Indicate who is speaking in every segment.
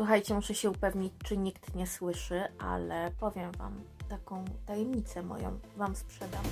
Speaker 1: Słuchajcie, muszę się upewnić, czy nikt nie słyszy, ale powiem Wam, taką tajemnicę moją Wam sprzedam.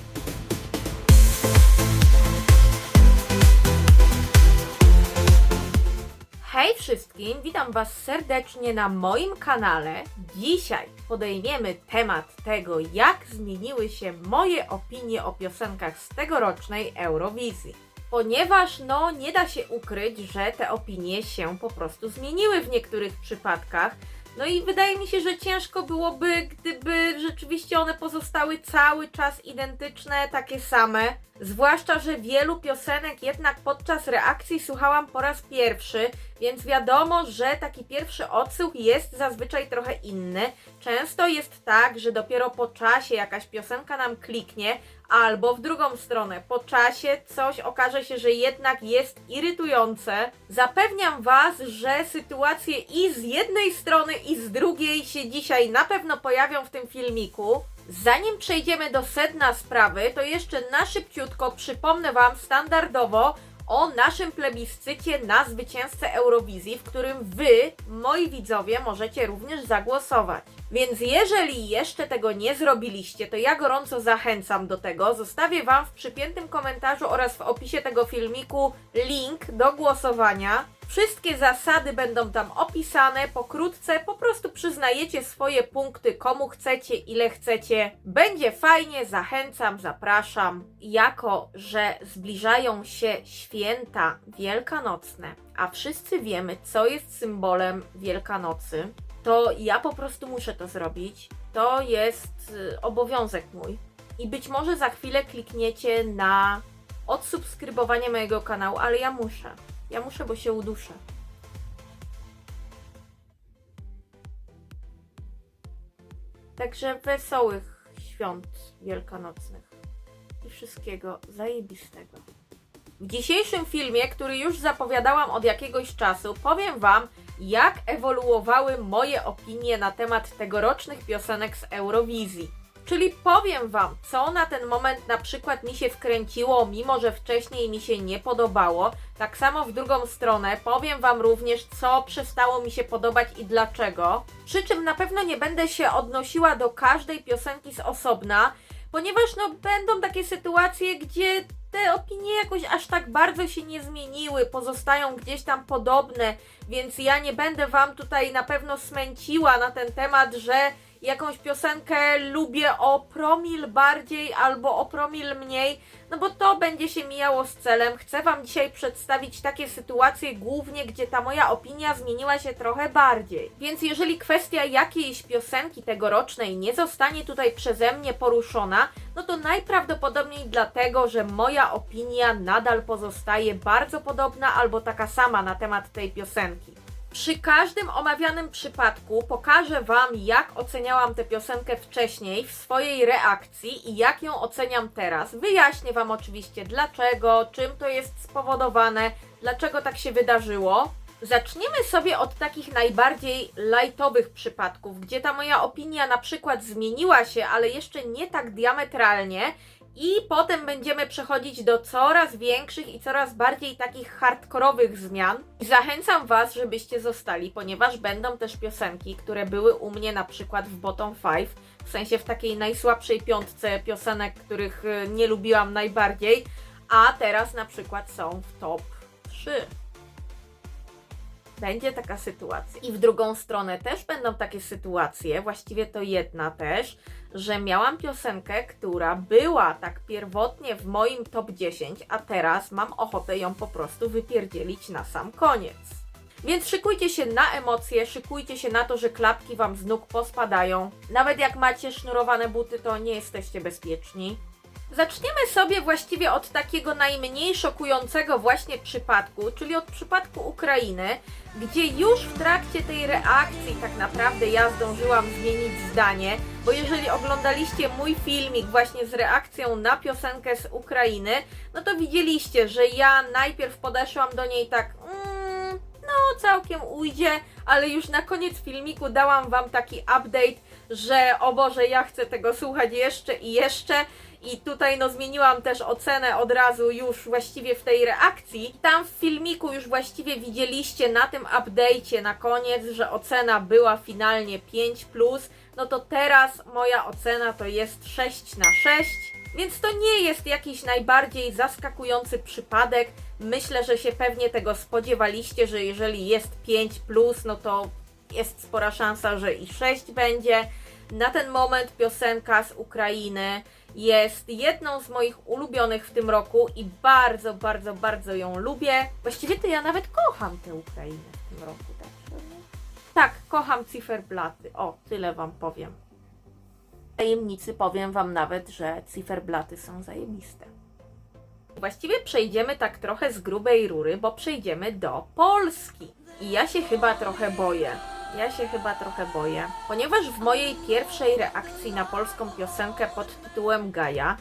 Speaker 1: Hej wszystkim, witam Was serdecznie na moim kanale. Dzisiaj podejmiemy temat tego, jak zmieniły się moje opinie o piosenkach z tegorocznej Eurowizji. Ponieważ nie da się ukryć, że te opinie się po prostu zmieniły w niektórych przypadkach. No i wydaje mi się, że ciężko byłoby, gdyby rzeczywiście one pozostały cały czas identyczne, takie same. Zwłaszcza, że wielu piosenek jednak podczas reakcji słuchałam po raz pierwszy, więc wiadomo, że taki pierwszy odsłuch jest zazwyczaj trochę inny. Często jest tak, że dopiero po czasie jakaś piosenka nam kliknie, albo w drugą stronę, po czasie coś okaże się, że jednak jest irytujące. Zapewniam Was, że sytuacje i z jednej strony, i z drugiej się dzisiaj na pewno pojawią w tym filmiku. Zanim przejdziemy do sedna sprawy, to jeszcze na szybciutko przypomnę Wam standardowo o naszym plebiscycie na zwycięzcę Eurowizji, w którym Wy, moi widzowie, możecie również zagłosować. Więc jeżeli jeszcze tego nie zrobiliście, to ja gorąco zachęcam do tego. Zostawię Wam w przypiętym komentarzu oraz w opisie tego filmiku link do głosowania. Wszystkie zasady będą tam opisane, pokrótce, po prostu przyznajecie swoje punkty, komu chcecie, ile chcecie. Będzie fajnie, zachęcam, zapraszam. Jako że zbliżają się święta wielkanocne, a wszyscy wiemy, co jest symbolem Wielkanocy, to ja po prostu muszę to zrobić. To jest obowiązek mój. I być może za chwilę klikniecie na odsubskrybowanie mojego kanału, ale ja muszę. Ja muszę, bo się uduszę. Także wesołych świąt wielkanocnych i wszystkiego zajebistego. W dzisiejszym filmie, który już zapowiadałam od jakiegoś czasu, powiem Wam, jak ewoluowały moje opinie na temat tegorocznych piosenek z Eurowizji. Czyli powiem Wam, co na ten moment na przykład mi się wkręciło, mimo że wcześniej mi się nie podobało. Tak samo w drugą stronę powiem Wam również, co przestało mi się podobać i dlaczego. Przy czym na pewno nie będę się odnosiła do każdej piosenki z osobna, ponieważ będą takie sytuacje, gdzie te opinie jakoś aż tak bardzo się nie zmieniły, pozostają gdzieś tam podobne, więc ja nie będę Wam tutaj na pewno smęciła na ten temat, że jakąś piosenkę lubię o promil bardziej albo o promil mniej, no bo to będzie się mijało z celem. Chcę Wam dzisiaj przedstawić takie sytuacje głównie, gdzie ta moja opinia zmieniła się trochę bardziej. Więc jeżeli kwestia jakiejś piosenki tegorocznej nie zostanie tutaj przeze mnie poruszona, no to najprawdopodobniej dlatego, że moja opinia nadal pozostaje bardzo podobna albo taka sama na temat tej piosenki. Przy każdym omawianym przypadku pokażę Wam, jak oceniałam tę piosenkę wcześniej w swojej reakcji i jak ją oceniam teraz. Wyjaśnię Wam oczywiście dlaczego, czym to jest spowodowane, dlaczego tak się wydarzyło. Zaczniemy sobie od takich najbardziej lightowych przypadków, gdzie ta moja opinia na przykład zmieniła się, ale jeszcze nie tak diametralnie. I potem będziemy przechodzić do coraz większych i coraz bardziej takich hardkorowych zmian. I zachęcam Was, żebyście zostali, ponieważ będą też piosenki, które były u mnie na przykład w bottom 5, w sensie w takiej najsłabszej piątce piosenek, których nie lubiłam najbardziej, a teraz na przykład są w top 3. Będzie taka sytuacja. I w drugą stronę też będą takie sytuacje, właściwie to jedna też, że miałam piosenkę, która była tak pierwotnie w moim top 10, a teraz mam ochotę ją po prostu wypierdzielić na sam koniec. Więc szykujcie się na emocje, szykujcie się na to, że klapki Wam z nóg pospadają. Nawet jak macie sznurowane buty, to nie jesteście bezpieczni. Zaczniemy sobie właściwie od takiego najmniej szokującego właśnie przypadku, czyli od przypadku Ukrainy, gdzie już w trakcie tej reakcji tak naprawdę ja zdążyłam zmienić zdanie, bo jeżeli oglądaliście mój filmik właśnie z reakcją na piosenkę z Ukrainy, no to widzieliście, że ja najpierw podeszłam do niej tak, no całkiem ujdzie, ale już na koniec filmiku dałam Wam taki update, że o Boże, ja chcę tego słuchać jeszcze i jeszcze. I tutaj no zmieniłam też ocenę od razu już właściwie w tej reakcji. Tam w filmiku już właściwie widzieliście na tym update'cie na koniec, że ocena była finalnie 5+, no to teraz moja ocena to jest 6/6. Więc to nie jest jakiś najbardziej zaskakujący przypadek. Myślę, że się pewnie tego spodziewaliście, że jeżeli jest 5+, no to jest spora szansa, że i 6 będzie. Na ten moment piosenka z Ukrainy jest jedną z moich ulubionych w tym roku i bardzo, bardzo, bardzo ją lubię. Właściwie to ja nawet kocham tę Ukrainę w tym roku. Tak, kocham Cyferblaty. O, tyle wam powiem. Tajemnicy powiem wam nawet, że cyferblaty są zajebiste. Właściwie przejdziemy tak trochę z grubej rury, bo przejdziemy do Polski. I ja się chyba trochę boję. Ponieważ w mojej pierwszej reakcji na polską piosenkę pod tytułem Gaja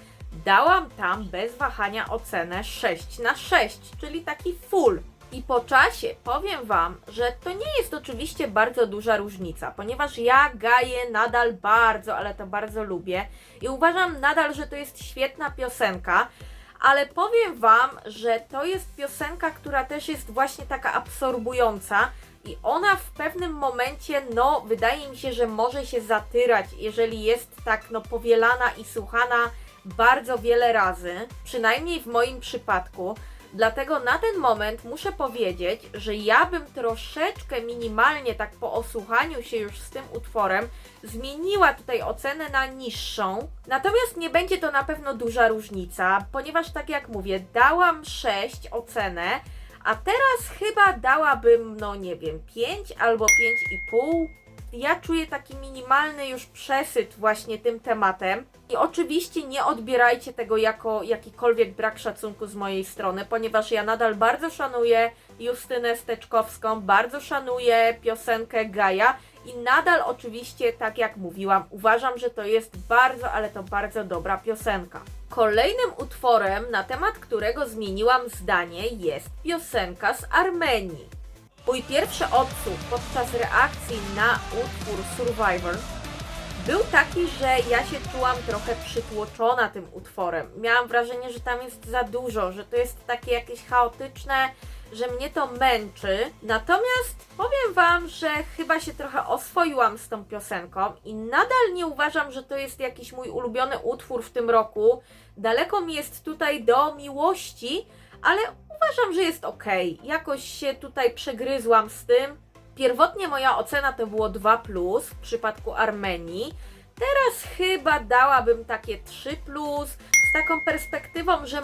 Speaker 1: dałam tam bez wahania ocenę 6/6, czyli taki full. I po czasie powiem wam, że to nie jest oczywiście bardzo duża różnica, ponieważ ja Gaję nadal bardzo, ale to bardzo lubię i uważam nadal, że to jest świetna piosenka, ale powiem wam, że to jest piosenka, która też jest właśnie taka absorbująca i ona w pewnym momencie, no wydaje mi się, że może się zatyrać, jeżeli jest tak no powielana i słuchana bardzo wiele razy, przynajmniej w moim przypadku. Dlatego na ten moment muszę powiedzieć, że ja bym troszeczkę minimalnie tak po osłuchaniu się już z tym utworem zmieniła tutaj ocenę na niższą. Natomiast nie będzie to na pewno duża różnica, ponieważ tak jak mówię, dałam 6 ocenę, a teraz chyba dałabym, no nie wiem, 5 albo 5,5. Ja czuję taki minimalny już przesyt właśnie tym tematem i oczywiście nie odbierajcie tego jako jakikolwiek brak szacunku z mojej strony, ponieważ ja nadal bardzo szanuję Justynę Steczkowską, bardzo szanuję piosenkę Gaja i nadal oczywiście, tak jak mówiłam, uważam, że to jest bardzo, ale to bardzo dobra piosenka. Kolejnym utworem, na temat którego zmieniłam zdanie, jest piosenka z Armenii. Mój pierwszy odsłuch podczas reakcji na utwór Survivor był taki, że ja się czułam trochę przytłoczona tym utworem. Miałam wrażenie, że tam jest za dużo, że to jest takie jakieś chaotyczne, że mnie to męczy. Natomiast powiem wam, że chyba się trochę oswoiłam z tą piosenką i nadal nie uważam, że to jest jakiś mój ulubiony utwór w tym roku. Daleko mi jest tutaj do miłości, ale uważam, że jest ok. Jakoś się tutaj przegryzłam z tym. Pierwotnie moja ocena to było 2+ w przypadku Armenii. Teraz chyba dałabym takie 3+, z taką perspektywą, że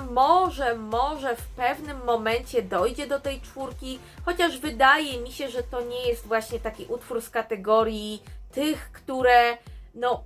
Speaker 1: może w pewnym momencie dojdzie do tej 4, chociaż wydaje mi się, że to nie jest właśnie taki utwór z kategorii tych, które no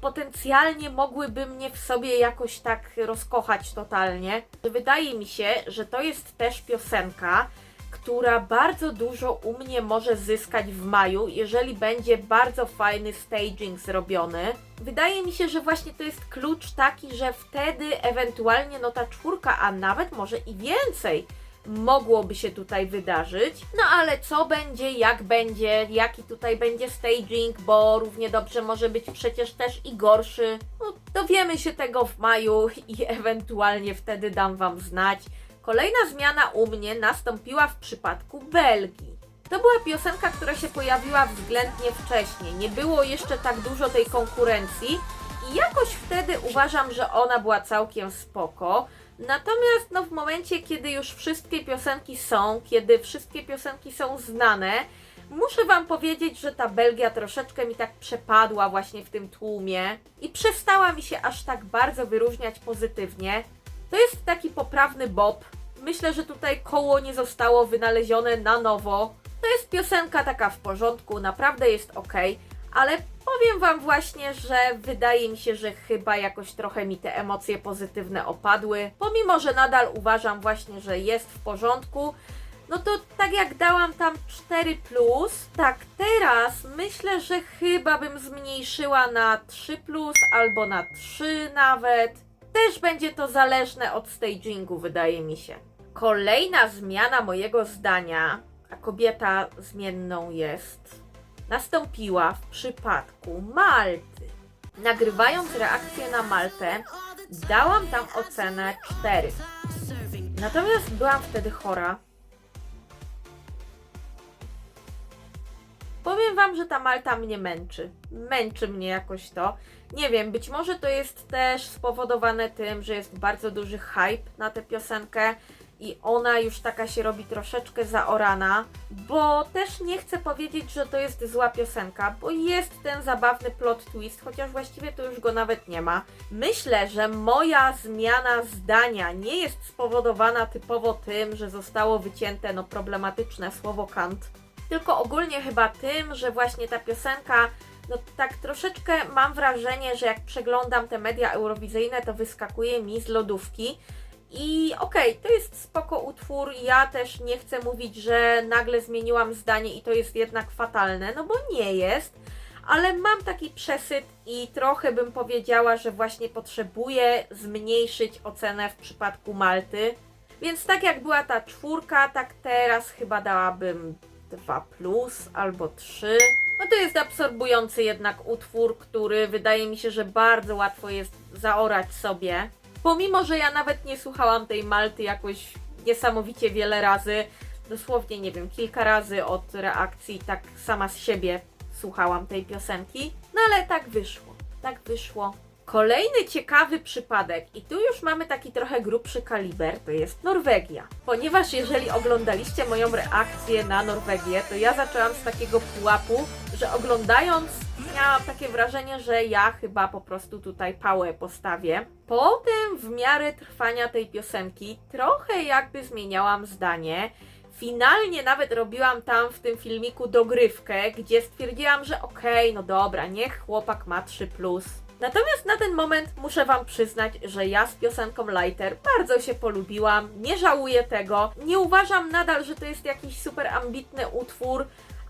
Speaker 1: potencjalnie mogłyby mnie w sobie jakoś tak rozkochać totalnie. Wydaje mi się, że to jest też piosenka, która bardzo dużo u mnie może zyskać w maju, jeżeli będzie bardzo fajny staging zrobiony. Wydaje mi się, że właśnie to jest klucz taki, że wtedy ewentualnie no ta 4, a nawet może i więcej mogłoby się tutaj wydarzyć. No ale co będzie, jak będzie, jaki tutaj będzie staging, bo równie dobrze może być przecież też i gorszy. No, dowiemy się tego w maju i ewentualnie wtedy dam wam znać. Kolejna zmiana u mnie nastąpiła w przypadku Belgii. To była piosenka, która się pojawiła względnie wcześniej. Nie było jeszcze tak dużo tej konkurencji i jakoś wtedy uważam, że ona była całkiem spoko. Natomiast no, w momencie, kiedy już wszystkie piosenki są znane, muszę wam powiedzieć, że ta Belgia troszeczkę mi tak przepadła właśnie w tym tłumie i przestała mi się aż tak bardzo wyróżniać pozytywnie. To jest taki poprawny bop. Myślę, że tutaj koło nie zostało wynalezione na nowo. To jest piosenka taka w porządku, naprawdę jest ok, ale powiem wam właśnie, że wydaje mi się, że chyba jakoś trochę mi te emocje pozytywne opadły. Pomimo, że nadal uważam właśnie, że jest w porządku, no to tak jak dałam tam 4+, tak teraz myślę, że chyba bym zmniejszyła na 3+, albo na 3 nawet. Też będzie to zależne od stagingu, wydaje mi się. Kolejna zmiana mojego zdania, a kobieta zmienną jest, nastąpiła w przypadku Malty. Nagrywając reakcję na Maltę, Dałam tam ocenę 4. Natomiast byłam wtedy chora. Powiem wam, że ta Malta mnie męczy. Męczy mnie jakoś to. Nie wiem, być może to jest też spowodowane tym, że jest bardzo duży hype na tę piosenkę i ona już taka się robi troszeczkę zaorana, bo też nie chcę powiedzieć, że to jest zła piosenka, bo jest ten zabawny plot twist, chociaż właściwie to już go nawet nie ma. Myślę, że moja zmiana zdania nie jest spowodowana typowo tym, że zostało wycięte problematyczne słowo kant, tylko ogólnie chyba tym, że właśnie ta piosenka, tak troszeczkę mam wrażenie, że jak przeglądam te media eurowizyjne, to wyskakuje mi z lodówki. I okej, to jest spoko utwór, ja też nie chcę mówić, że nagle zmieniłam zdanie i to jest jednak fatalne, no bo nie jest, ale mam taki przesyt i trochę bym powiedziała, że właśnie potrzebuję zmniejszyć ocenę w przypadku Malty. Więc tak jak była ta 4, tak teraz chyba dałabym 2+ albo 3. No to jest absorbujący jednak utwór, który wydaje mi się, że bardzo łatwo jest zaorać sobie. Pomimo, że ja nawet nie słuchałam tej Malty jakoś niesamowicie wiele razy, dosłownie nie wiem, kilka razy od reakcji tak sama z siebie słuchałam tej piosenki, no ale tak wyszło, tak wyszło. Kolejny ciekawy przypadek i tu już mamy taki trochę grubszy kaliber, to jest Norwegia. Ponieważ jeżeli oglądaliście moją reakcję na Norwegię, to ja zaczęłam z takiego pułapu, że oglądając miałam takie wrażenie, że ja chyba po prostu tutaj pałę postawię. Potem w miarę trwania tej piosenki trochę jakby zmieniałam zdanie. Finalnie nawet robiłam tam w tym filmiku dogrywkę, gdzie stwierdziłam, że okej, no dobra, niech chłopak ma 3+. Natomiast na ten moment muszę wam przyznać, że ja z piosenką Lighter bardzo się polubiłam, nie żałuję tego. Nie uważam nadal, że to jest jakiś super ambitny utwór,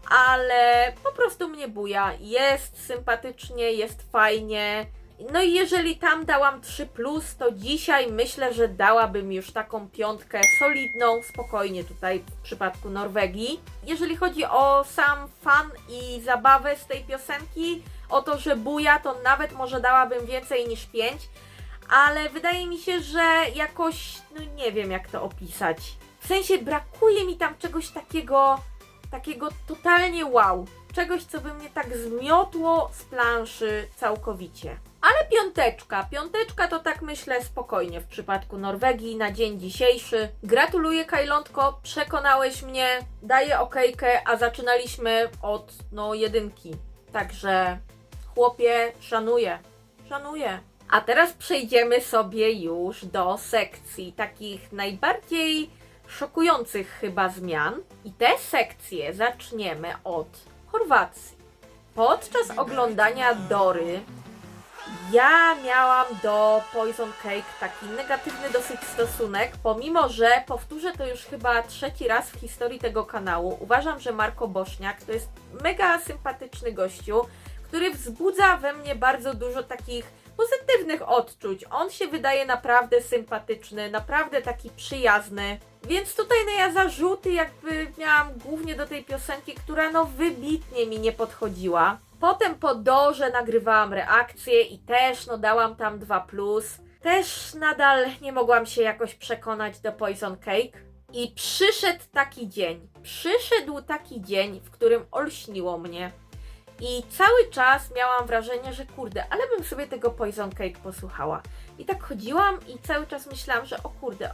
Speaker 1: ale po prostu mnie buja. Jest sympatycznie, jest fajnie. No i jeżeli tam dałam 3+, to dzisiaj myślę, że dałabym już taką 5 solidną, spokojnie tutaj w przypadku Norwegii. Jeżeli chodzi o sam fan i zabawę z tej piosenki, o to, że buja, to nawet może dałabym więcej niż 5, ale wydaje mi się, że jakoś, no nie wiem jak to opisać. W sensie brakuje mi tam czegoś takiego totalnie wow. Czegoś, co by mnie tak zmiotło z planszy całkowicie. Ale piąteczka to tak myślę spokojnie w przypadku Norwegii na dzień dzisiejszy. Gratuluję Kajlątko, przekonałeś mnie, daję okejkę, a zaczynaliśmy od 1. Także chłopie, szanuję. A teraz przejdziemy sobie już do sekcji takich najbardziej szokujących chyba zmian. I te sekcje zaczniemy od Chorwacji. Podczas oglądania Dory ja miałam do Poison Cake taki negatywny dosyć stosunek, pomimo że powtórzę to już chyba 3. raz w historii tego kanału. Uważam, że Marko Bośniak to jest mega sympatyczny gościu, który wzbudza we mnie bardzo dużo takich pozytywnych odczuć. On się wydaje naprawdę sympatyczny, naprawdę taki przyjazny. Więc tutaj ja zarzuty jakby miałam głównie do tej piosenki, która wybitnie mi nie podchodziła. Potem po Dorze nagrywałam reakcję i też dałam tam 2+. Też nadal nie mogłam się jakoś przekonać do Poison Cake. I przyszedł taki dzień, w którym olśniło mnie. I cały czas miałam wrażenie, że kurde, ale bym sobie tego Poison Cake posłuchała. I tak chodziłam i cały czas myślałam, że o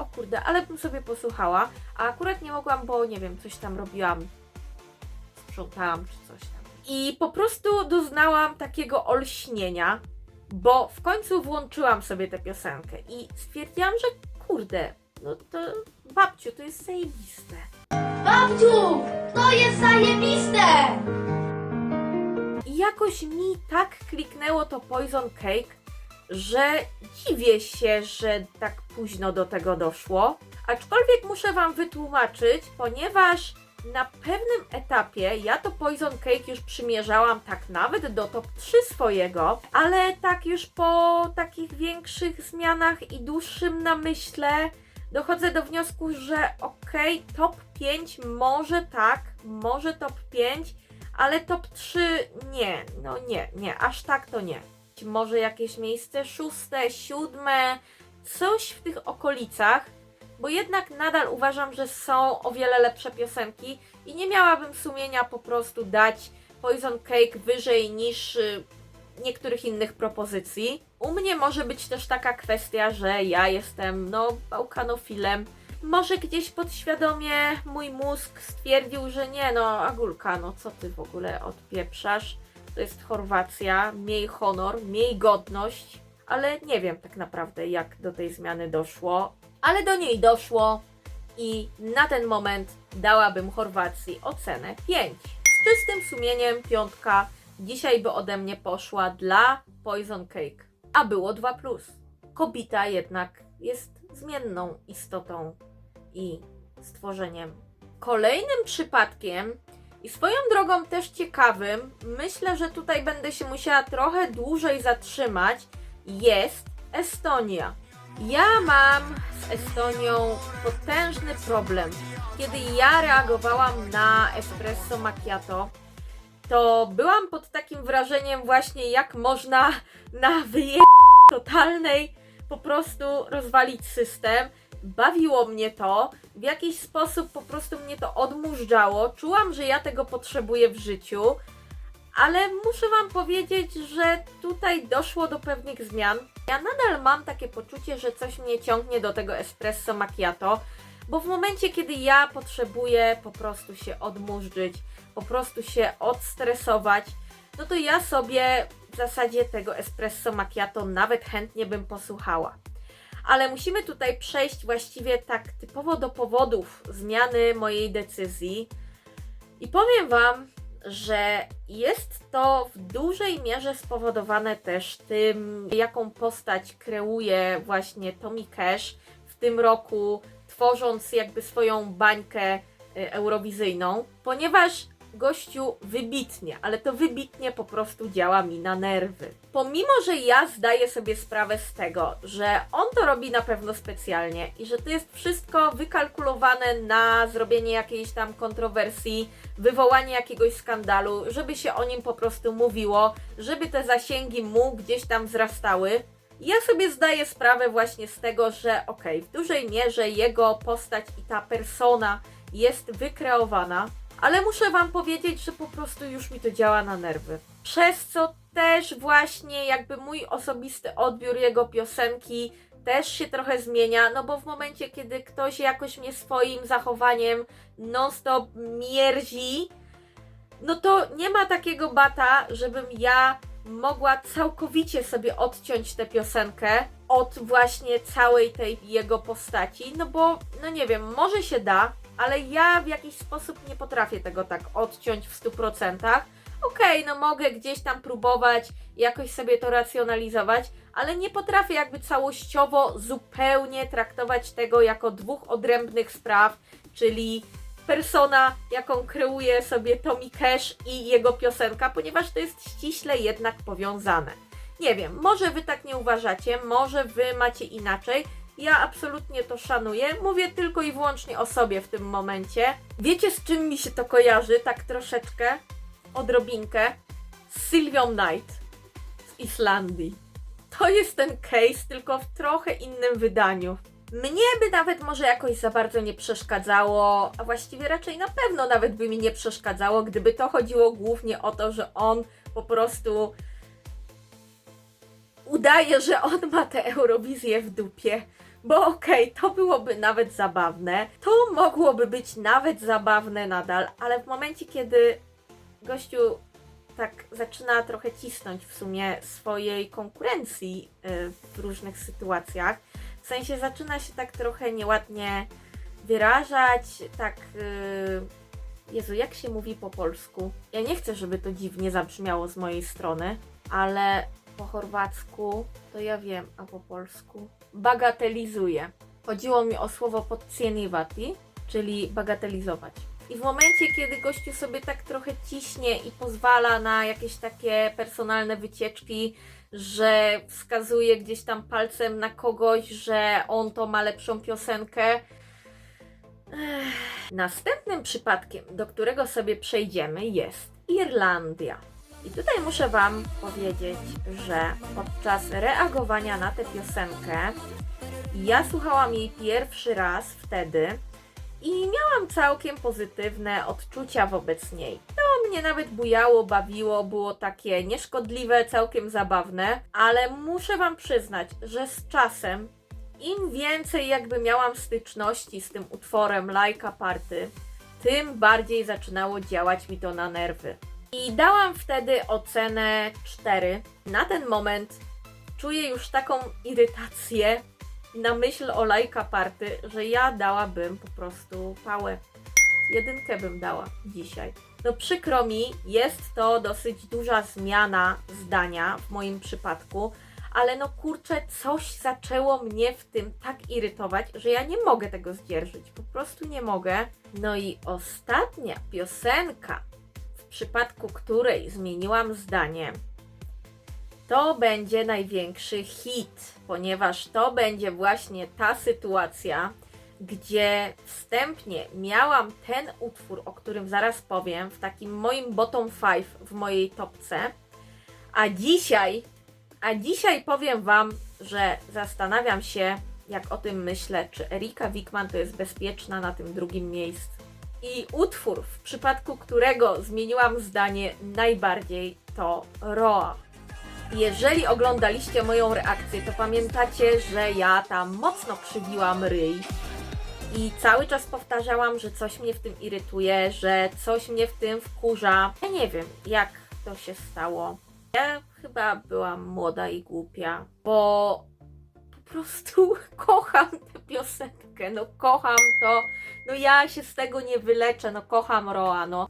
Speaker 1: kurde, ale bym sobie posłuchała. A akurat nie mogłam, bo nie wiem, coś tam robiłam. Sprzątałam czy coś tam. I po prostu doznałam takiego olśnienia, bo w końcu włączyłam sobie tę piosenkę i stwierdziłam, że kurde, to babciu, to jest zajebiste.
Speaker 2: Babciu, to jest zajebiste!
Speaker 1: I jakoś mi tak kliknęło to Poison Cake, że dziwię się, że tak późno do tego doszło. Aczkolwiek muszę wam wytłumaczyć, ponieważ na pewnym etapie ja to Poison Cake już przymierzałam tak nawet do top 3 swojego, ale tak już po takich większych zmianach i dłuższym namyśle dochodzę do wniosku, że okej, top 5 może tak, może top 5, ale top 3 nie, nie, aż tak to nie. może jakieś miejsce 6., 7., coś w tych okolicach, bo jednak nadal uważam, że są o wiele lepsze piosenki i nie miałabym sumienia po prostu dać Poison Cake wyżej niż niektórych innych propozycji. U mnie może być też taka kwestia, że ja jestem bałkanofilem. Może gdzieś podświadomie mój mózg stwierdził, że nie Agulka, co ty w ogóle odpieprzasz? To jest Chorwacja, miej honor, miej godność. Ale nie wiem tak naprawdę, jak do tej zmiany doszło. Ale do niej doszło i na ten moment dałabym Chorwacji ocenę 5. Z czystym sumieniem 5 dzisiaj by ode mnie poszła dla Poison Cake. A było 2+. Kobita jednak jest zmienną istotą i stworzeniem. Kolejnym przypadkiem i swoją drogą też ciekawym, myślę, że tutaj będę się musiała trochę dłużej zatrzymać, jest Estonia. Ja mam z Estonią potężny problem. Kiedy ja reagowałam na espresso macchiato, to byłam pod takim wrażeniem właśnie, jak można na totalnej po prostu rozwalić system. Bawiło mnie to, w jakiś sposób po prostu mnie to odmurzało. Czułam, że ja tego potrzebuję w życiu, ale muszę Wam powiedzieć, że tutaj doszło do pewnych zmian. Ja nadal mam takie poczucie, że coś mnie ciągnie do tego espresso macchiato, bo w momencie, kiedy ja potrzebuję po prostu się odmurzyć, po prostu się odstresować, to ja sobie w zasadzie tego espresso macchiato nawet chętnie bym posłuchała. Ale musimy tutaj przejść właściwie tak typowo do powodów zmiany mojej decyzji. I powiem Wam, że jest to w dużej mierze spowodowane też tym, jaką postać kreuje właśnie Tommy Cash w tym roku, tworząc jakby swoją bańkę eurowizyjną, ponieważ gościu wybitnie, ale to wybitnie po prostu działa mi na nerwy. Pomimo, że ja zdaję sobie sprawę z tego, że on to robi na pewno specjalnie i że to jest wszystko wykalkulowane na zrobienie jakiejś tam kontrowersji, wywołanie jakiegoś skandalu, żeby się o nim po prostu mówiło, żeby te zasięgi mu gdzieś tam wzrastały. Ja sobie zdaję sprawę właśnie z tego, że w dużej mierze jego postać i ta persona jest wykreowana, ale muszę Wam powiedzieć, że po prostu już mi to działa na nerwy. Przez co też właśnie jakby mój osobisty odbiór jego piosenki też się trochę zmienia, bo w momencie, kiedy ktoś jakoś mnie swoim zachowaniem non-stop mierzi, to nie ma takiego bata, żebym ja mogła całkowicie sobie odciąć tę piosenkę od właśnie całej tej jego postaci, bo nie wiem, może się da, ale ja w jakiś sposób nie potrafię tego tak odciąć w 100%. Mogę gdzieś tam próbować jakoś sobie to racjonalizować, ale nie potrafię jakby całościowo zupełnie traktować tego jako dwóch odrębnych spraw, czyli persona, jaką kreuje sobie Tommy Cash i jego piosenka, ponieważ to jest ściśle jednak powiązane. Nie wiem, może Wy tak nie uważacie, może Wy macie inaczej. Ja absolutnie to szanuję. Mówię tylko i wyłącznie o sobie w tym momencie. Wiecie, z czym mi się to kojarzy? Tak troszeczkę, odrobinkę. Z Sylwią Knight z Islandii. To jest ten case, tylko w trochę innym wydaniu. Mnie by nawet może jakoś za bardzo nie przeszkadzało, a właściwie raczej na pewno nawet by mi nie przeszkadzało, gdyby to chodziło głównie o to, że on po prostu udaje, że on ma tę Eurowizję w dupie. Bo to byłoby nawet zabawne, to mogłoby być nawet zabawne nadal, ale w momencie, kiedy gościu tak zaczyna trochę cisnąć w sumie swojej konkurencji w różnych sytuacjach, w sensie zaczyna się tak trochę nieładnie wyrażać, tak... Jezu, jak się mówi po polsku? Ja nie chcę, żeby to dziwnie zabrzmiało z mojej strony, ale po chorwacku to ja wiem, a po polsku bagatelizuje. Chodziło mi o słowo podcjenjivati, czyli bagatelizować. I w momencie, kiedy gościu sobie tak trochę ciśnie i pozwala na jakieś takie personalne wycieczki, że wskazuje gdzieś tam palcem na kogoś, że on to ma lepszą piosenkę. Następnym przypadkiem, do którego sobie przejdziemy, jest Irlandia. I tutaj muszę Wam powiedzieć, że podczas reagowania na tę piosenkę ja słuchałam jej pierwszy raz wtedy i miałam całkiem pozytywne odczucia wobec niej. To mnie nawet bujało, bawiło, było takie nieszkodliwe, całkiem zabawne, ale muszę Wam przyznać, że z czasem im więcej jakby miałam styczności z tym utworem Like a Party, tym bardziej zaczynało działać mi to na nerwy. I dałam wtedy ocenę 4. Na ten moment czuję już taką irytację na myśl o Like a Party, że ja dałabym po prostu pałę. 1 bym dała dzisiaj. No przykro mi, jest to dosyć duża zmiana zdania w moim przypadku, ale no kurczę, coś zaczęło mnie w tym tak irytować, że ja nie mogę tego zdzierżyć. Po prostu nie mogę. No i ostatnia piosenka, w przypadku której zmieniłam zdanie, to będzie największy hit, ponieważ to będzie właśnie ta sytuacja, gdzie wstępnie miałam ten utwór, o którym zaraz powiem, w takim moim bottom 5 w mojej topce, a dzisiaj powiem Wam, że zastanawiam się, jak o tym myślę, czy Erika Wikman to jest bezpieczna na tym drugim miejscu. I utwór, w przypadku którego zmieniłam zdanie najbardziej, to Roa. Jeżeli oglądaliście moją reakcję, to pamiętacie, że ja tam mocno krzywiłam ryj i cały czas powtarzałam, że coś mnie w tym irytuje, że coś mnie w tym wkurza. Ja nie wiem, jak to się stało. Ja chyba byłam młoda i głupia, bo po prostu kocham tę piosenkę, no kocham to, no ja się z tego nie wyleczę, no kocham Roa, no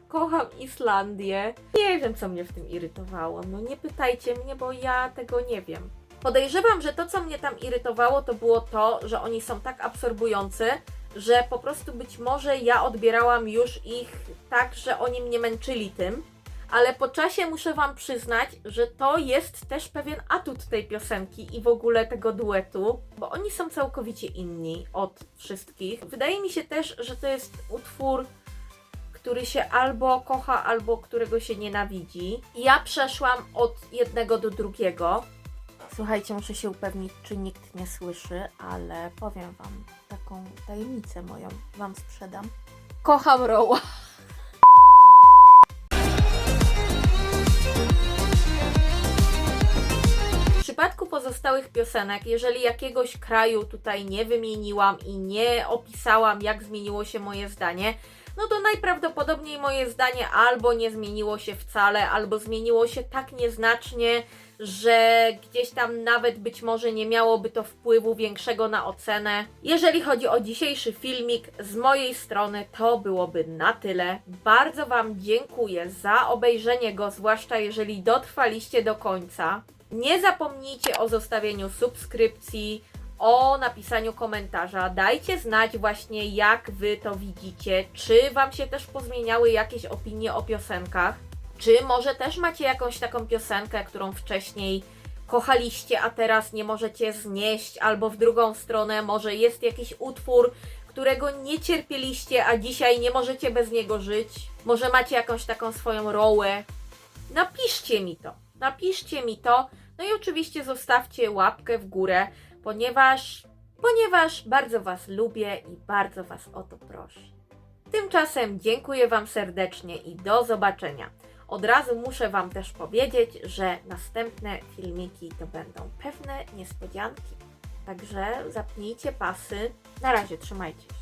Speaker 1: kocham Islandię. Nie wiem, co mnie w tym irytowało, no nie pytajcie mnie, bo ja tego nie wiem. Podejrzewam, że to, co mnie tam irytowało, to było to, że oni są tak absorbujący, że po prostu być może ja odbierałam już ich tak, że oni mnie męczyli tym, ale po czasie muszę Wam przyznać, że to jest też pewien atut tej piosenki i w ogóle tego duetu, bo oni są całkowicie inni od wszystkich. Wydaje mi się też, że to jest utwór, który się albo kocha, albo którego się nienawidzi. Ja przeszłam od jednego do drugiego. Słuchajcie, muszę się upewnić, czy nikt nie słyszy, ale powiem Wam taką tajemnicę moją, Wam sprzedam. Kocham Roa. W przypadku pozostałych piosenek, jeżeli jakiegoś kraju tutaj nie wymieniłam i nie opisałam, jak zmieniło się moje zdanie, no to najprawdopodobniej moje zdanie albo nie zmieniło się wcale, albo zmieniło się tak nieznacznie, że gdzieś tam nawet być może nie miałoby to wpływu większego na ocenę. Jeżeli chodzi o dzisiejszy filmik, z mojej strony to byłoby na tyle. Bardzo Wam dziękuję za obejrzenie go, zwłaszcza jeżeli dotrwaliście do końca. Nie zapomnijcie o zostawieniu subskrypcji, o napisaniu komentarza. Dajcie znać właśnie, jak Wy to widzicie. Czy Wam się też pozmieniały jakieś opinie o piosenkach? Czy może też macie jakąś taką piosenkę, którą wcześniej kochaliście, a teraz nie możecie znieść? Albo w drugą stronę, może jest jakiś utwór, którego nie cierpieliście, a dzisiaj nie możecie bez niego żyć? Może macie jakąś taką swoją rołę? Napiszcie mi to. Napiszcie mi to. No i oczywiście zostawcie łapkę w górę, ponieważ bardzo Was lubię i bardzo Was o to proszę. Tymczasem dziękuję Wam serdecznie i do zobaczenia. Od razu muszę Wam też powiedzieć, że następne filmiki to będą pewne niespodzianki. Także zapnijcie pasy. Na razie, trzymajcie się.